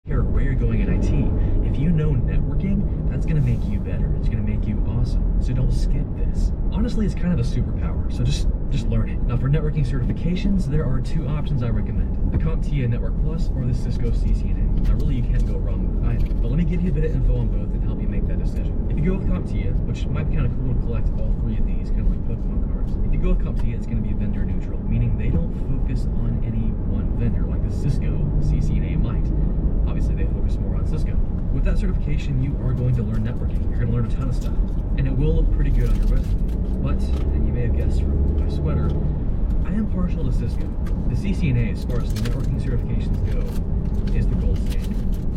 Care where you're going in IT. If you know networking, that's going to make you better. It's going to make you awesome. So don't skip this. Honestly, it's kind of a superpower. So just learn it. Now for networking certifications, there are two options I recommend: the CompTIA Network Plus or the Cisco CCNA. Now really you can't go wrong with either. But let me give you a bit of info on both and help you make that decision. If you go with CompTIA, which might be kind of cool to collect all three of these, kind of like Pokemon cards. If you go with CompTIA, it's going to be vendor neutral, meaning they don't focus on any one vendor like the Cisco CCNA might. Obviously they focus more on Cisco. With that certification, you are going to learn networking. You're going to learn a ton of stuff, and it will look pretty good on your resume. But, and you may have guessed from my sweater, I am partial to Cisco. The CCNA, as far as the networking certifications go, is the gold standard.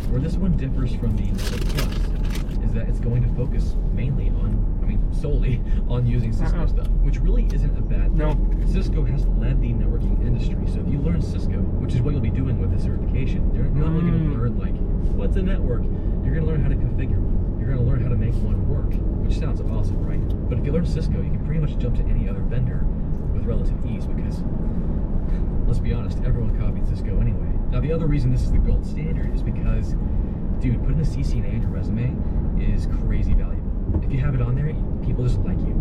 Where this one differs from the Network Plus is that it's going to focus mainly on, solely on using Cisco stuff, which really isn't a bad thing. No. Cisco has led the networking industry, so if you learn Cisco, which is what you'll be doing with the certification, you're not only going to learn, like, what's a network, you're going to learn how to configure one. You're going to learn how to make one work, which sounds awesome, right? But if you learn Cisco, you can pretty much jump to any other vendor with relative ease because, let's be honest, everyone copied Cisco anyway. Now, the other reason this is the gold standard is because, dude, putting a CCNA on your resume is crazy valuable. If you have it on there, people just like you.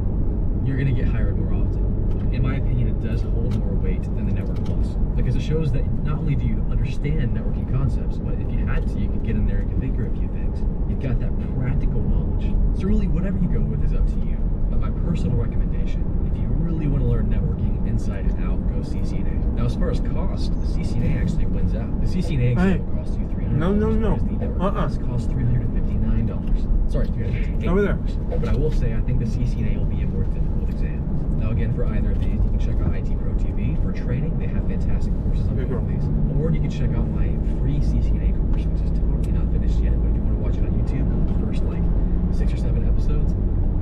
You're going to get hired more often. In my opinion, it does hold more weight than the Network Plus because it shows that not only do you understand networking concepts, but if you had to, you could get in there and configure a few things. You've got that practical knowledge. So really, whatever you go with is up to you. But my personal recommendation, if you really want to learn networking inside and out, go CCNA. Now, as far as cost, the CCNA actually wins out. The CCNA exam will cost you $300. No. Whereas the Network Plus costs $359. Sorry, $358. Over there. But I will say, I think the CCNA will be a more difficult exam. Now, again, for either of these, you can check out IT Pro TV for training. They have fantastic courses on both of these. Or you can check out my free CCNA course, which is totally not finished yet. But if you want to watch it on YouTube, the first like 6 or 7 episodes,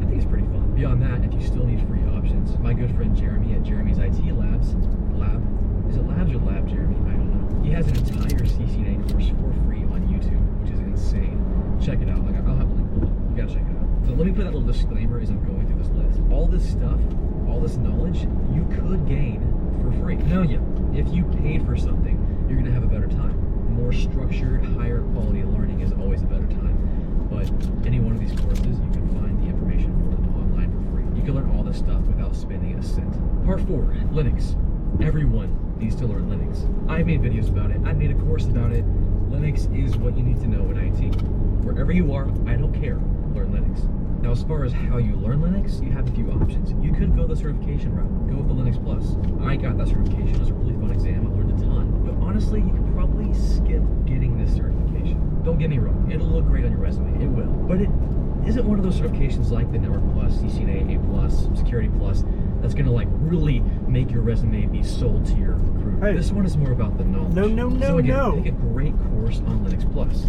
I think it's pretty fun. Beyond that, if you still need free options, my good friend Jeremy at Jeremy's IT Labs, is it Labs or Lab Jeremy? I don't know. He has an entire CCNA course for free on YouTube, which is insane. Check it out. Like, I'll have a link below. You gotta check it out. So let me put that little disclaimer as I'm going through this list. All this stuff, all this knowledge, you could gain for free. Now, yeah, if you paid for something, you're gonna have a better time. More structured, higher quality learning is always a better time. But any one of these courses, you can find the information for them online for free. You can learn all this stuff without spending a cent. Part 4, Linux. Everyone needs to learn Linux. I've made videos about it. I made a course about it. Linux is what you need to know in IT. Wherever you are, I don't care. Learn Linux. Now, as far as how you learn Linux, you have a few options. You could go the certification route. Go with the Linux Plus. I got that certification. It was a really fun exam. I learned a ton. But honestly, you could probably skip getting this certification. Don't get me wrong. It'll look great on your resume. It will. But it isn't one of those certifications like the Network Plus, CCNA, A+, Security Plus, that's going to like really make your resume be sold to your recruiter. Hey. This one is more about the knowledge. So again, take a great course on Linux Plus.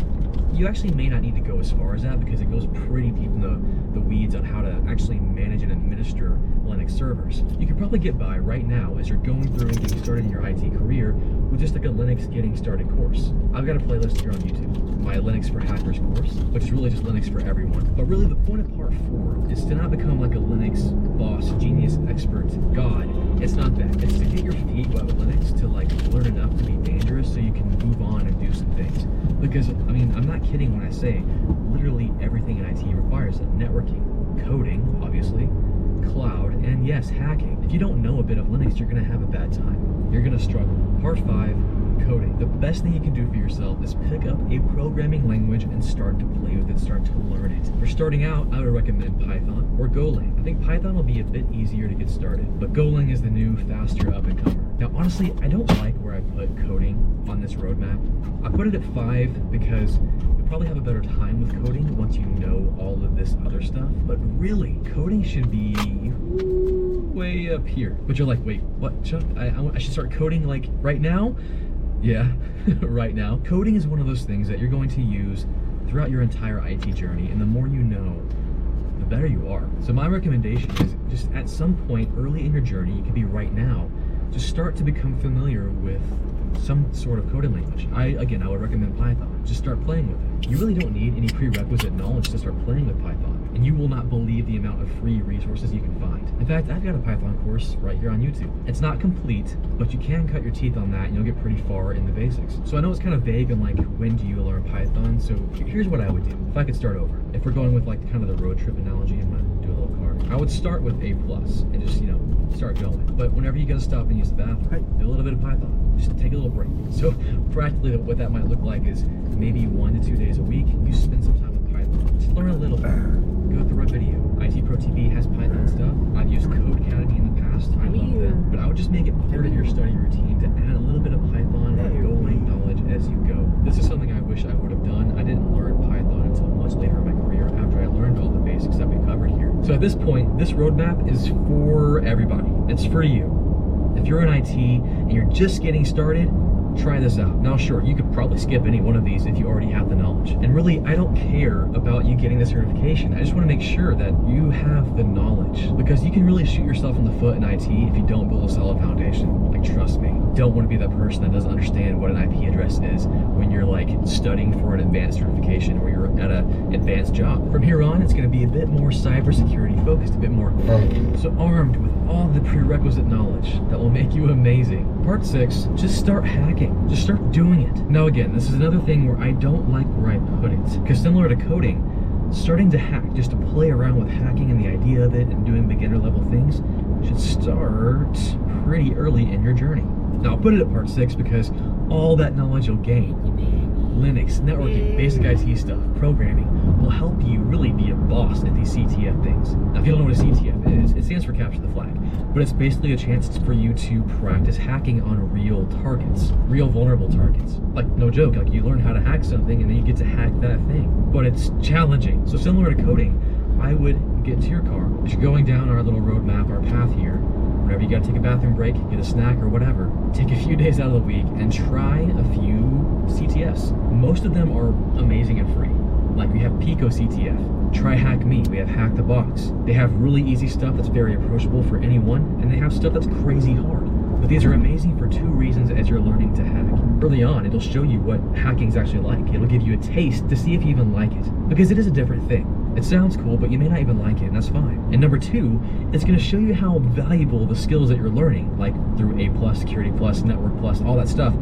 You actually may not need to go as far as that because it goes pretty deep in the weeds on how to actually manage and administer Linux servers. You could probably get by right now as you're going through and getting started in your IT career with just like a Linux getting started course. I've got a playlist here on YouTube, my Linux for Hackers course, which is really just Linux for everyone. But really the point of part 4 is to not become like a Linux boss, genius, expert, god. It's not that. It's to get your feet wet with Linux, to like learn enough to be dangerous so you can move on and do some things. Because, I'm not kidding when I say literally everything in IT requires it. Networking, coding, obviously, cloud, and yes, hacking. If you don't know a bit of Linux, you're going to have a bad time. You're going to struggle. Part 5, coding. The best thing you can do for yourself is pick up a programming language and start to play with it, start to learn it. For starting out, I would recommend Python or Golang. I think Python will be a bit easier to get started, but Golang is the new, faster up-and-comer. Now, honestly, I don't like where I put coding on this roadmap. I put it at 5 because you'll probably have a better time with coding once you know all of this other stuff, but really, coding should be way up here. But you're like, wait, what, Chuck? I should start coding like right now? Yeah, right now. Coding is one of those things that you're going to use throughout your entire IT journey, and the more you know, the better you are. So my recommendation is just at some point early in your journey, it could be right now, just start to become familiar with some sort of coding language. I would recommend Python. Just start playing with it. You really don't need any prerequisite knowledge to start playing with Python. and you will not believe the amount of free resources you can find. In fact, I've got a Python course right here on YouTube. It's not complete, but you can cut your teeth on that and you'll get pretty far in the basics. So I know it's kind of vague on like, when do you learn Python? So here's what I would do if I could start over. If we're going with like kind of the road trip analogy, I'm gonna do a little car. I would start with A+ and just, you know, start going. But whenever you gotta stop and use the bathroom, do a little bit of Python. Just take a little break. So practically what that might look like is maybe 1 to 2 days a week, you spend some time with Python. Just learn a little bit. Go through a video. IT Pro TV has Python stuff. I've used Code Academy in the past. I love them. But I would just make it part of your study routine to add a little bit of Python or Golang knowledge as you go. This is something I wish I would have done. I didn't learn Python until much later in my career after I learned all the basics that we covered here. So at this point, this roadmap is for everybody. It's for you. If you're in IT and you're just getting started, try this out. Now sure, you could probably skip any one of these if you already have the knowledge. And really, I don't care about you getting the certification. I just want to make sure that you have the knowledge, because you can really shoot yourself in the foot in IT if you don't build a solid foundation. Like, trust me, you don't want to be that person that doesn't understand what an IP address is when you're like studying for an advanced certification or you're at an advanced job. From here on, it's going to be a bit more cybersecurity focused, a bit more so armed with all the prerequisite knowledge that will make you amazing. Part 6, just start hacking. Just start doing it. Now again, this is another thing where I don't like where I put it, because similar to coding, starting to hack, just to play around with hacking and the idea of it and doing beginner level things should start pretty early in your journey. Now I'll put it at part 6 because all that knowledge you'll gain, Linux, networking, basic IT stuff, programming, will help you really be a boss at these CTF things. Now if you don't know what a CTF is, it stands for capture the flag, but it's basically a chance for you to practice hacking on real targets, real vulnerable targets. Like, no joke, like you learn how to hack something and then you get to hack that thing, but it's challenging. So similar to coding, I would get into your car, as you're going down our little roadmap, our path here, whenever you gotta take a bathroom break, get a snack or whatever, take a few days out of the week and try a few CTFs. Most of them are amazing and free. Like we have Pico CTF, try Hack Me, we have Hack the Box. They have really easy stuff that's very approachable for anyone, and they have stuff that's crazy hard. But these are amazing for 2 reasons as you're learning to hack. Early on, it'll show you what hacking's actually like. It'll give you a taste to see if you even like it, because it is a different thing. It sounds cool, but you may not even like it, and that's fine. And number 2, it's gonna show you how valuable the skills that you're learning, like through A+, Security+, Network+, all that stuff,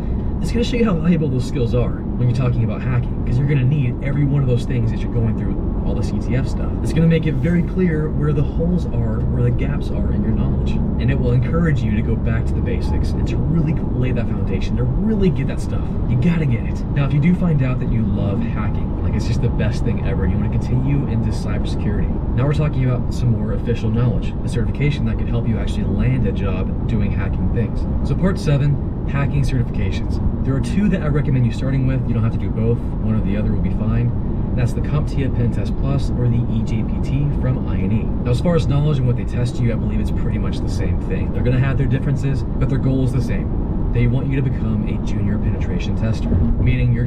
it's gonna show you how valuable those skills are when you're talking about hacking, because you're gonna need every one of those things as you're going through all the CTF stuff. It's gonna make it very clear where the holes are, where the gaps are in your knowledge. And it will encourage you to go back to the basics and to really lay that foundation, to really get that stuff. You gotta get it. Now, if you do find out that you love hacking, like it's just the best thing ever, and you wanna continue into cybersecurity, now we're talking about some more official knowledge, a certification that can help you actually land a job doing hacking things. So part 7, hacking certifications. There are 2 that I recommend you starting with. You don't have to do both. One or the other will be fine. And that's the CompTIA Pentest Plus or the EJPT from I&E. Now, as far as knowledge and what they test you, I believe it's pretty much the same thing. They're going to have their differences, but their goal is the same. They want you to become a junior penetration tester, meaning you're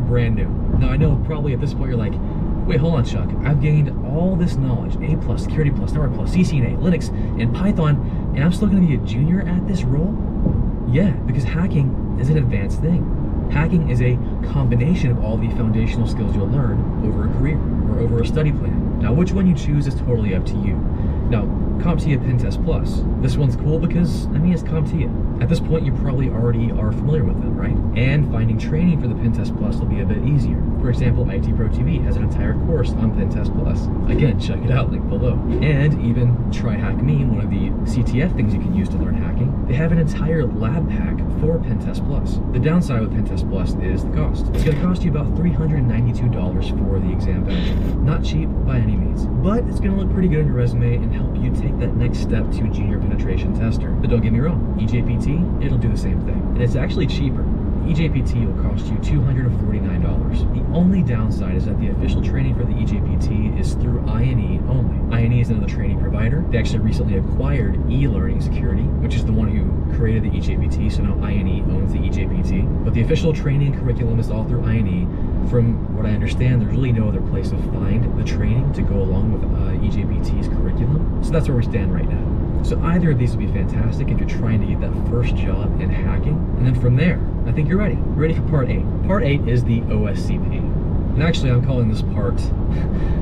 brand new. Now, I know probably at this point you're like, wait, hold on, Chuck. I've gained all this knowledge, A+, Security+, Network+, CCNA, Linux, and Python, and I'm still going to be a junior at this role? Yeah, because hacking is an advanced thing. Hacking is a combination of all the foundational skills you'll learn over a career or over a study plan. Now, which one you choose is totally up to you. Now, CompTIA Pentest Plus. This one's cool because, I mean, it's CompTIA. At this point, you probably already are familiar with them, right? And finding training for the Pentest Plus will be a bit easier. For example, IT Pro TV has an entire course on Pentest Plus. Again, check it out, link below. And even try Hack Me, one of the CTF things you can use to learn hacking. They have an entire lab pack for Pentest Plus. The downside with Pentest Plus is the cost. It's going to cost you about $392 for the exam badge. Not cheap by any means, but it's going to look pretty good on your resume and help you take that next step to junior penetration tester. But don't get me wrong, EJPT, it'll do the same thing. And it's actually cheaper. EJPT will cost you $249. The only downside is that the official training for the EJPT is through I&E only. I&E is another training provider. They actually recently acquired eLearning Security, which is the one who created the EJPT, so now I&E owns the EJPT. But the official training curriculum is all through I&E. From what I understand, there's really no other place to find the training to go along with EJPT's curriculum. So that's where we stand right now. So either of these would be fantastic if you're trying to get that first job in hacking. And then from there, I think you're ready. Ready for part 8. Part 8 is the OSCP. And actually, I'm calling this part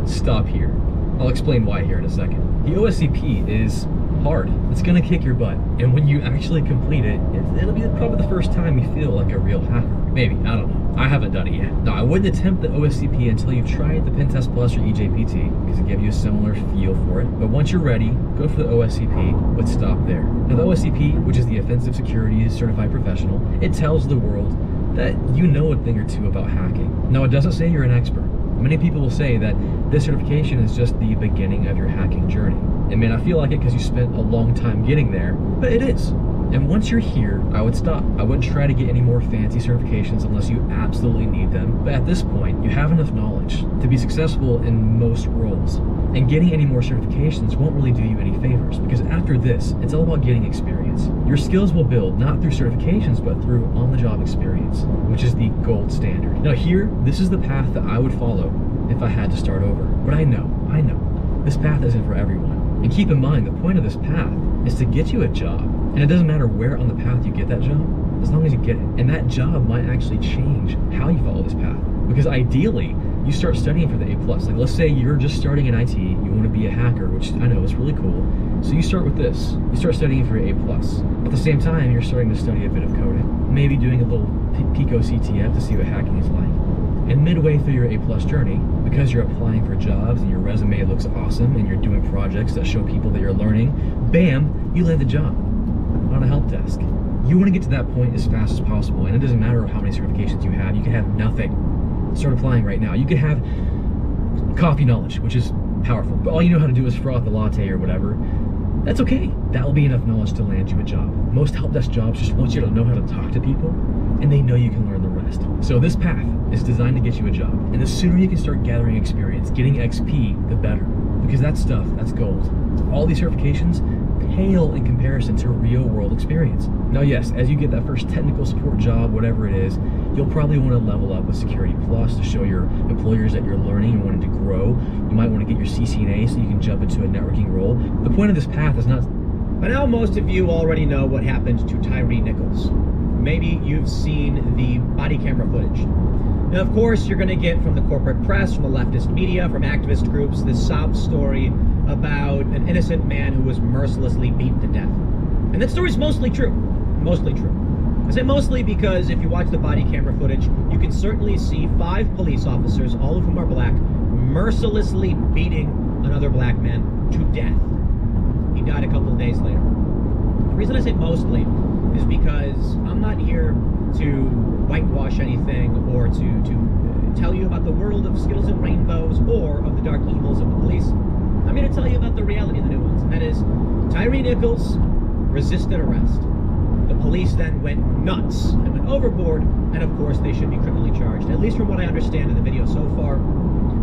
Stop Here. I'll explain why here in a second. The OSCP is hard. It's gonna kick your butt. And when you actually complete it, it'll be probably the first time you feel like a real hacker. Maybe, I don't know. I haven't done it yet. No, I wouldn't attempt the OSCP until you've tried the Pen Test Plus or EJPT, because it gives you a similar feel for it. But once you're ready, go for the OSCP, but stop there. Now the OSCP, which is the Offensive Security Certified Professional, it tells the world that you know a thing or two about hacking. Now it doesn't say you're an expert. Many people will say that this certification is just the beginning of your hacking journey. It may not feel like it because you spent a long time getting there, but it is. And once you're here, I would stop. I wouldn't try to get any more fancy certifications unless you absolutely need them. But at this point, you have enough knowledge to be successful in most roles. And getting any more certifications won't really do you any favors, because after this, it's all about getting experience. Your skills will build not through certifications, but through on-the-job experience, which is the gold standard. Now here, this is the path that I would follow if I had to start over. But I know, this path isn't for everyone. And keep in mind, the point of this path is to get you a job. And it doesn't matter where on the path you get that job, as long as you get it. And that job might actually change how you follow this path. Because ideally, you start studying for the A+. Like let's say you're just starting in IT, you want to be a hacker, which I know is really cool. So you start with this. You start studying for A+. At the same time, you're starting to study a bit of coding. Maybe doing a little Pico CTF to see what hacking is like. And midway through your A+ journey, because you're applying for jobs and your resume looks awesome and you're doing projects that show people that you're learning, bam, you land a job on a help desk. You want to get to that point as fast as possible, and it doesn't matter how many certifications you have. You can have nothing. Start applying right now. You could have coffee knowledge, which is powerful, but all you know how to do is froth the latte or whatever. That's okay. That will be enough knowledge to land you a job. Most help desk jobs just want you to know how to talk to people, and they know you can learn the rest. So this path is designed to get you a job, and the sooner you can start gathering experience, getting XP, the better, because that stuff, that's gold. All these certifications pale in comparison to real world experience. Now yes, as you get that first technical support job, whatever it is, you'll probably want to level up with Security Plus to show your employers that you're learning and wanting to grow. You might want to get your CCNA so you can jump into a networking role. The point of this path is not... By now, most of you already know what happened to Tyree Nichols. Maybe you've seen the body camera footage. Now, of course, you're going to get from the corporate press, from the leftist media, from activist groups, this sob story about an innocent man who was mercilessly beaten to death. And that story's mostly true. Mostly true. I say mostly because if you watch the body camera footage, you can certainly see 5 police officers, all of whom are black, mercilessly beating another black man to death. He died a couple of days later. The reason I say mostly is because I'm not here to whitewash anything or to tell you about the world of Skittles and Rainbows or of the dark evils of the police. I'm here to tell you about the reality of the nuance, and that is Tyree Nichols resisted arrest. The police then went nuts and went overboard, and of course they should be criminally charged. At least from what I understand in the video so far,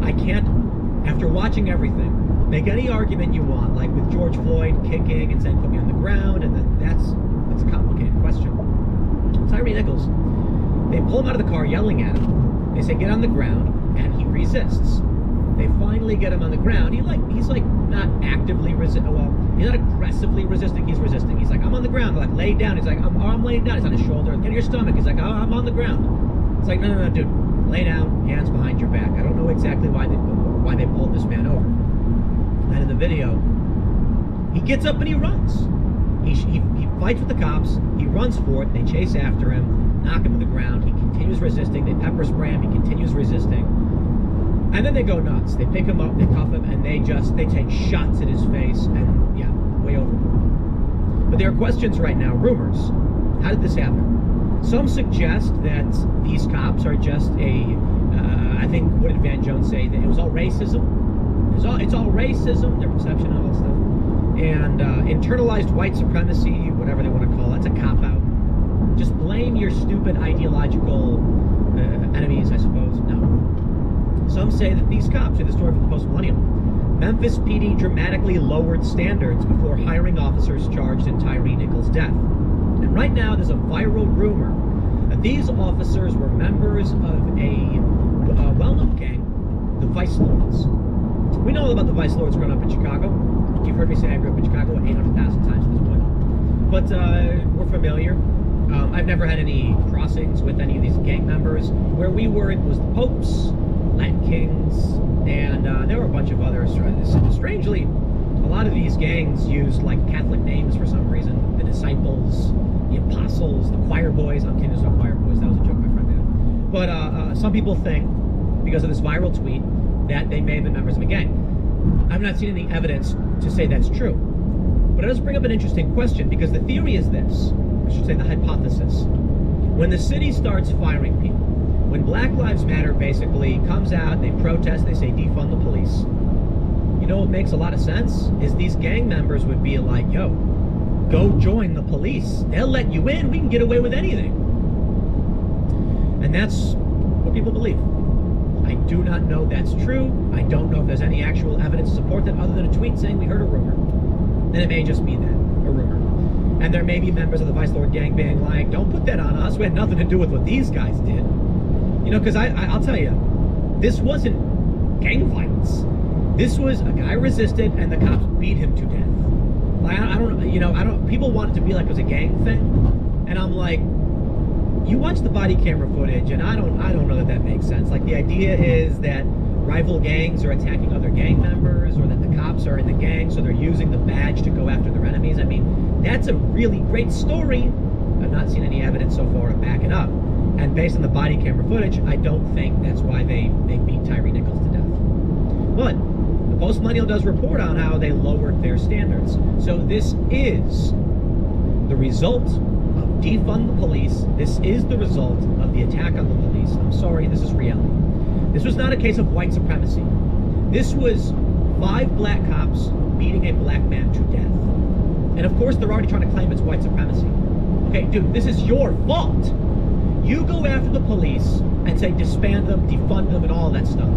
I can't, after watching everything, make any argument you want, like with George Floyd kicking and saying put me on the ground, and then that's a complicated question. Tyree Nichols, they pull him out of the car yelling at him. They say get on the ground, and he resists. They finally get him on the ground. He's like not actively resisting. Well, he's not aggressively resisting. He's resisting. He's like, I'm on the ground. They're like, lay down. He's like, I'm laying down. He's on his shoulder. Get your stomach. He's like, oh, I'm on the ground. It's like, no, dude, lay down. Hands behind your back. I don't know exactly why they pulled this man over. And in the video, he gets up and he runs. He fights with the cops. He runs for it. They chase after him, knock him to the ground. He continues resisting. They pepper spray him. He continues resisting. And then they go nuts. They pick him up, they cuff him, and they take shots at his face, and yeah, way overboard. But there are questions right now, rumors. How did this happen? Some suggest that these cops are just I think, what did Van Jones say? That it was all racism. It's all racism, their perception of all that stuff. And internalized white supremacy, whatever they want to call it, it's a cop-out. Just blame your stupid ideological enemies, I suppose. No. Some say that these cops are the story from the post-millennium. Memphis PD dramatically lowered standards before hiring officers charged in Tyree Nichols' death. And right now, there's a viral rumor that these officers were members of a well-known gang, the Vice Lords. We know all about the Vice Lords growing up in Chicago. You've heard me say I grew up in Chicago 800,000 times at this point. But we're familiar. I've never had any crossings with any of these gang members. Where we were, it was the Popes, Latin Kings, and there were a bunch of others, these gangs used like Catholic names for some reason. The disciples, the apostles, the choir boys. I'm kidding, there's no choir boys. That was a joke my friend did. But some people think, because of this viral tweet, that they may have been members of a gang. I've not seen any evidence to say that's true. But it does bring up an interesting question, because the theory is this, I should say the hypothesis. When the city starts firing people, when Black Lives Matter basically comes out, they protest, they say defund the police, you know what makes a lot of sense? Is these gang members would be like, yo, go join the police. They'll let you in, we can get away with anything. And that's what people believe. I do not know that's true. I don't know if there's any actual evidence to support that other than a tweet saying we heard a rumor. Then it may just be that, a rumor. And there may be members of the Vice Lord gang being like, don't put that on us. We had nothing to do with what these guys did. You know, because I'll tell you, this wasn't gang violence. This was a guy resisted and the cops beat him to death. Like, I don't, people want it to be like it was a gang thing. And I'm like, you watch the body camera footage and I don't know that makes sense. Like, the idea is that rival gangs are attacking other gang members, or that the cops are in the gang, so they're using the badge to go after their enemies. I mean, that's a really great story. I've not seen any evidence so far to back it up. And based on the body camera footage, I don't think that's why they beat Tyre Nichols to death. But the Post-Millennial does report on how they lowered their standards. So this is the result of defund the police. This is the result of the attack on the police. I'm sorry, this is reality. This was not a case of white supremacy. This was 5 black cops beating a black man to death. And of course, they're already trying to claim it's white supremacy. Okay, dude, this is your fault. You go after the police and say disband them, defund them, and all that stuff.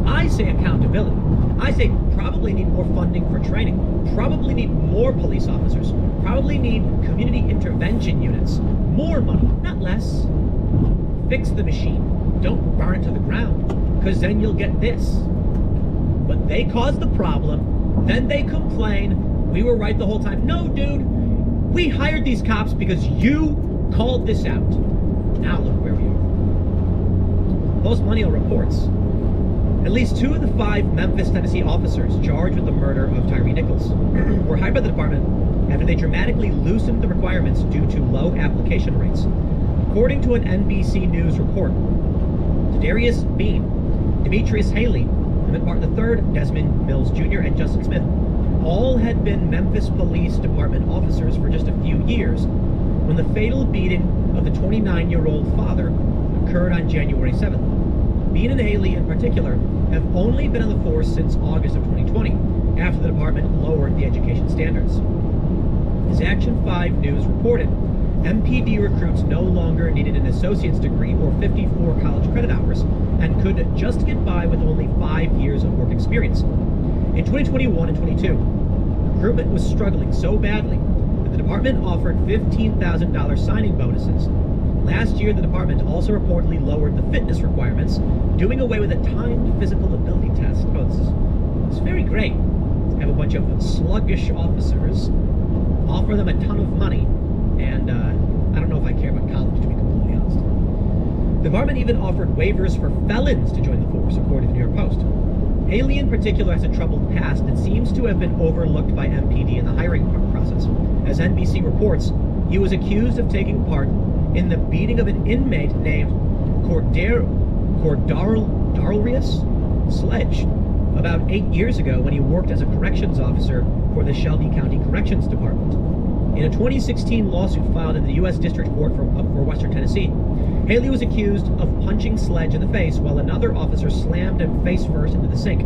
I say accountability. I say probably need more funding for training. Probably need more police officers. Probably need community intervention units. More money, not less. Fix the machine. Don't burn it to the ground, because then you'll get this. But they caused the problem, then they complain, we were right the whole time. No, dude, we hired these cops because you called this out. Now look where we are. Post-Millennial reports, at least 2 of the 5 Memphis, Tennessee officers charged with the murder of Tyre Nichols were hired by the department after they dramatically loosened the requirements due to low application rates. According to an NBC News report, Darius Bean, Demetrius Haley, Emmett Martin III, Desmond Mills Jr., and Justin Smith all had been Memphis Police Department officers for just a few years when the fatal beating of the 29-year-old father occurred on January 7th. Bean and Haley, in particular, have only been on the force since August of 2020, after the department lowered the education standards. As Action 5 News reported, MPD recruits no longer needed an associate's degree or 54 college credit hours and could just get by with only 5 years of work experience. In 2021 and 22, recruitment was struggling so badly that the department offered $15,000 signing bonuses. Last year, the department also reportedly lowered the fitness requirements, doing away with a timed physical ability test. Oh, this is very great. Have a bunch of sluggish officers, offer them a ton of money, and I don't know if I care about college, to be completely honest. The department even offered waivers for felons to join the force, according to the New York Post. Haley in particular has a troubled past and seems to have been overlooked by MPD in the hiring process. As NBC reports, he was accused of taking part in the beating of an inmate named Cordarius Sledge about 8 years ago when he worked as a corrections officer for the Shelby County Corrections Department. In a 2016 lawsuit filed in the U.S. District Court for Western Tennessee, Haley was accused of punching Sledge in the face while another officer slammed him face first into the sink.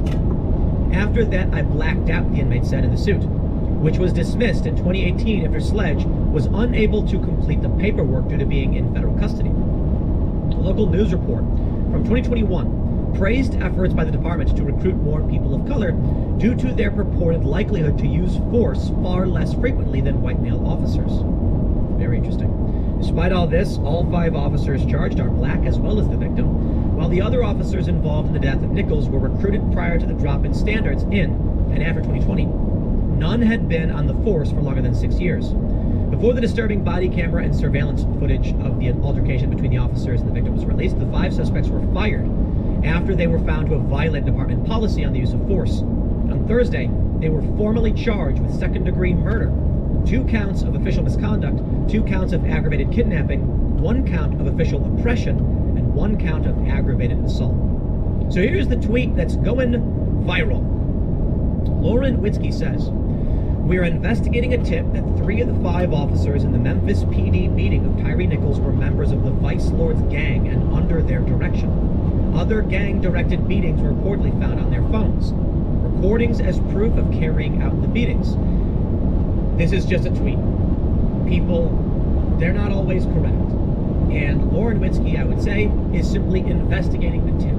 After that, I blacked out, the inmate said in the suit, which was dismissed in 2018 after Sledge was unable to complete the paperwork due to being in federal custody. A local news report from 2021 praised efforts by the department to recruit more people of color due to their purported likelihood to use force far less frequently than white male officers. Very interesting. Despite all this, all 5 officers charged are black as well as the victim, while the other officers involved in the death of Nichols were recruited prior to the drop in standards in and after 2020. None had been on the force for longer than 6 years. Before the disturbing body camera and surveillance footage of the altercation between the officers and the victim was released, the 5 suspects were fired after they were found to have violated department policy on the use of force. On Thursday, they were formally charged with second-degree murder, 2 counts of official misconduct, 2 counts of aggravated kidnapping, 1 count of official oppression, and 1 count of aggravated assault. So here's the tweet that's going viral. Lauren Witzke says, "We are investigating a tip that 3 of the 5 officers in the Memphis PD beating of Tyre Nichols were members of the Vice Lords gang and under their direction. Other gang-directed beatings were reportedly found on their phones. Recordings as proof of carrying out the beatings." This is just a tweet. People, they're not always correct. And Lauren Witzke, I would say, is simply investigating the tip.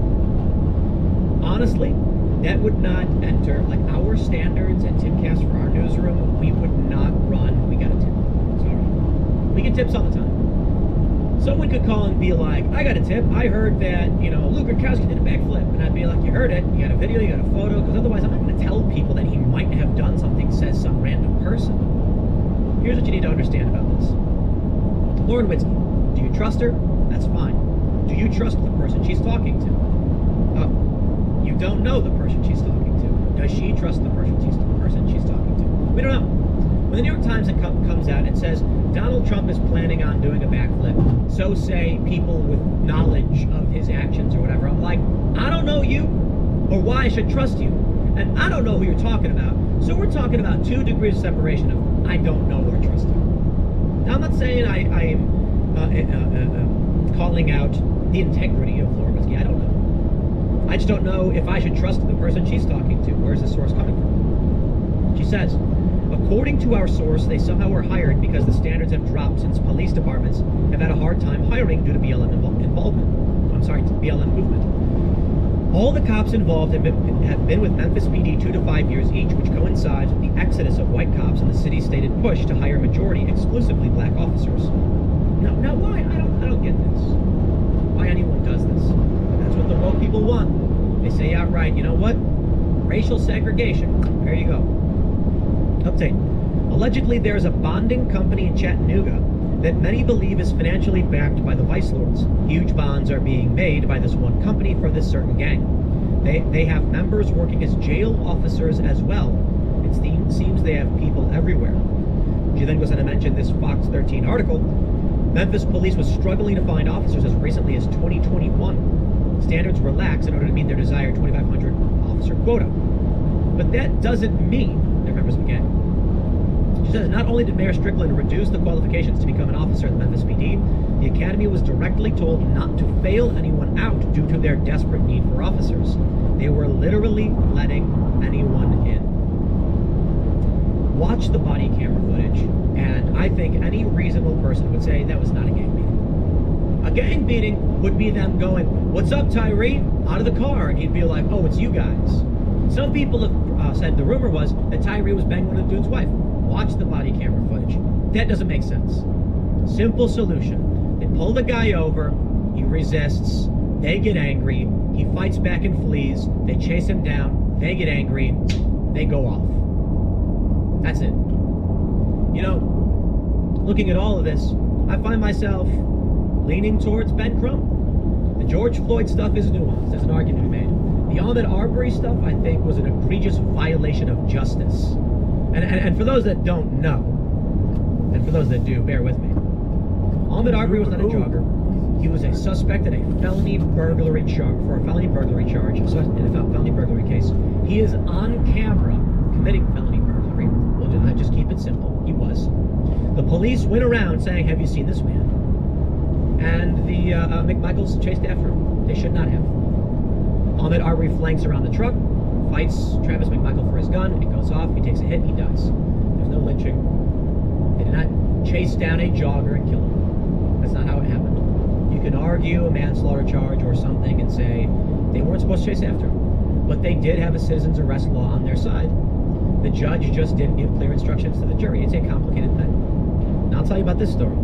Honestly, that would not enter, like, our standards at Tipcast for our newsroom, we would not run, we got a tip. Sorry. We get tips all the time. Someone could call and be like, "I got a tip. I heard that, Luke Rutkowski did a backflip." And I'd be like, "You heard it? You got a video? You got a photo?" Because otherwise, I'm not going to tell people that he might have done something, says some random person. Here's what you need to understand about this. Lauren Witzke, do you trust her? That's fine. Do you trust the person she's talking to? Oh, you don't know the person she's talking to. Does she trust the person she's talking to? We don't know. When the New York Times comes out and says Donald Trump is planning on doing a backflip, so say people with knowledge of his actions or whatever, I'm like, I don't know you or why I should trust you. And I don't know who you're talking about. So we're talking about 2 degrees of separation of I don't know or trust you. Now, I'm not saying I'm calling out the integrity of Lauren Witzke. I don't know. I just don't know if I should trust the person she's talking to. Where's the source coming from? She says, "According to our source, they somehow were hired because the standards have dropped since police departments have had a hard time hiring due to BLM movement. All the cops involved have been with Memphis PD 2 to 5 years each, which coincides with the exodus of white cops and the city's stated push to hire majority exclusively black officers." Now why? I don't get this. Why anyone does this? But that's what the woke people want. They say outright, you know what? Racial segregation. There you go. Update. Allegedly, there's a bonding company in Chattanooga that many believe is financially backed by the Vice Lords. Huge bonds are being made by this one company for this certain gang. They have members working as jail officers as well. It seems they have people everywhere. She then goes on to mention this Fox 13 article. Memphis police was struggling to find officers as recently as 2021. Standards relaxed in order to meet their desired 2,500 officer quota. But that doesn't mean they're members of a gang. She says not only did Mayor Strickland reduce the qualifications to become an officer in the Memphis PD, the academy was directly told not to fail anyone out due to their desperate need for officers. They were literally letting anyone in. Watch the body camera footage, and I think any reasonable person would say that was not a gang beating. A gang beating would be them going, "What's up, Tyre?" out of the car, and he'd be like, "Oh, it's you guys." Some people have said the rumor was that Tyre was banging the dude's wife. Watch the body camera footage. That doesn't make sense. Simple solution. They pull the guy over, he resists, they get angry, he fights back and flees, they chase him down, they get angry, they go off. That's it. Looking at all of this, I find myself leaning towards Ben Crump. The George Floyd stuff is nuanced. There's an argument to be made. The Ahmaud Arbery stuff, I think, was an egregious violation of justice. And for those that don't know, and for those that do, bear with me. Ahmaud Arbery was not a jogger. He was a suspect in a felony burglary charge, in a felony burglary case. He is on camera committing felony burglary. We'll just keep it simple. He was. The police went around saying, "Have you seen this man?" And the McMichaels chased after him. They should not have. Ahmaud Arbery flanks around the truck, fights Travis McMichael for his gun, it goes off, he takes a hit, he dies. There's no lynching. They did not chase down a jogger and kill him. That's not how it happened. You can argue a manslaughter charge or something and say they weren't supposed to chase after him. But they did have a citizen's arrest law on their side. The judge just didn't give clear instructions to the jury. It's a complicated thing. Now I'll tell you about this story.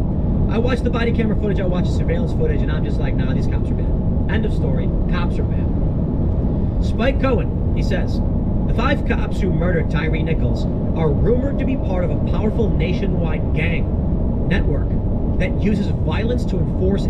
I watched the body camera footage, I watched the surveillance footage, and I'm just like, nah, these cops are bad. End of story. Cops are bad. Spike Cohen, he says, the 5 cops who murdered Tyre Nichols are rumored to be part of a powerful nationwide gang network that uses violence to enforce